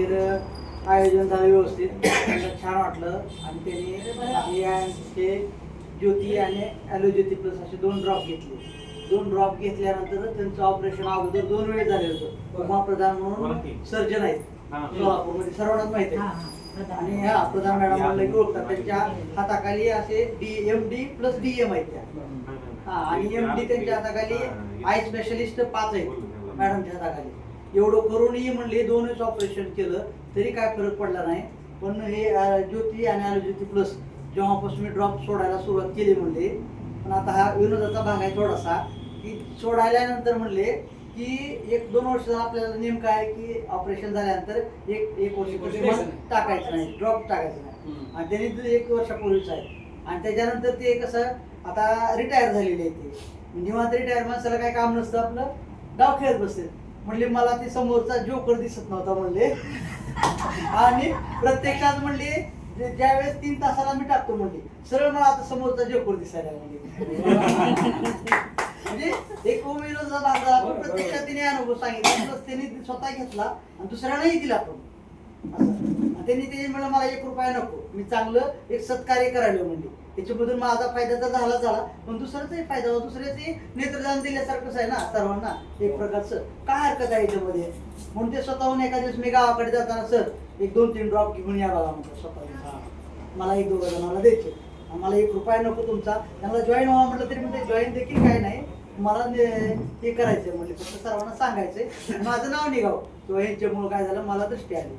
बाकीर आयोजन झालं व्यवस्थित, त्यांना छान वाटलं आणि त्यांनी ते ज्योती आणि ॲलो ज्योती प्लस असे 2 ड्रॉप घेतले. 2 ड्रॉप घेतल्यानंतर त्यांचं ऑपरेशन अगोदर 2 वेळ झालेलं होतं. उमाप्रधान म्हणून सर्जन आहेत सोलापूरमध्ये, सर्वांनाच माहिती आहे. आणि ह्या प्रधान मॅडम म्हणलं की ओळखतात, त्यांच्या हाताखाली असे MD प्लस DM आहेत त्या. आणि MD त्यांच्या हाताखाली आय स्पेशलिस्ट 5 आहेत मॅडमच्या हाताखाली. एवढं करूनही म्हणले 2च ऑपरेशन केलं तरी काय फरक पडला नाही. पण हे ज्योती आणि ॲलो ज्योती प्लस जेव्हापासून मी ड्रॉप सोडायला सुरुवात केली म्हणले, पण आता हा विनोदाचा भाग आहे थोडासा, की सोडायल्यानंतर म्हणले की 1-2 वर्ष आपल्याला नेमकं आहे की ऑपरेशन झाल्यानंतर एक वर्ष टाकायचं नाही, ड्रॉप टाकायचं नाही. आणि त्यांनी 1 वर्षापूर्वीच आहे. आणि त्याच्यानंतर ते कसं आता रिटायर झालेले आहे ते निवांत रिटायर माणसाला काय काम नसतं, आपलं डाव खेळत बसते. म्हणले मला ते समोरचा जोकर दिसत नव्हता म्हणले. आणि प्रत्यक्षात म्हणले ज्यावेळेस 3 तासाला मी टाकतो म्हणले सरळ मला आता समोरचा जोकर दिसायला म्हणले. म्हणजे एक विनोदाचा भाग झाला, पण प्रत्यक्षात तिने अनुभव सांगितला प्लस त्यांनी स्वतः घेतला आणि दुसऱ्यालाही दिला. पण त्यांनी ते म्हणलं मला 1 रुपया नको, मी चांगलं एक सत्कार्य करायला म्हणले. त्याच्याबद्दल माझा फायदा तर झाला पण दुसऱ्याचाही फायदा हो, दुसऱ्याचे नेत्रदान दिल्यासारखंच आहे ना सर्वांना एक प्रकारचं. काय हरकत आहे याच्यामध्ये? म्हणून ते स्वतःहून एका दिवस मी गावाकडे जाताना सर 1-2-3 ड्रॉप घेऊन यावा म्हणतो स्वतः, मला 1-2 जणांना द्यायचे, मला 1 रुपया नको तुमचा. त्यांना जॉईन व्हावं म्हटलं तरी म्हणजे जॉईन देखील काय नाही, मला हे करायचंय म्हणजे फक्त सर्वांना सांगायचंय माझं नाव निघावं किंवा ह्यांच्यामुळे काय झालं मला दृष्टी आली.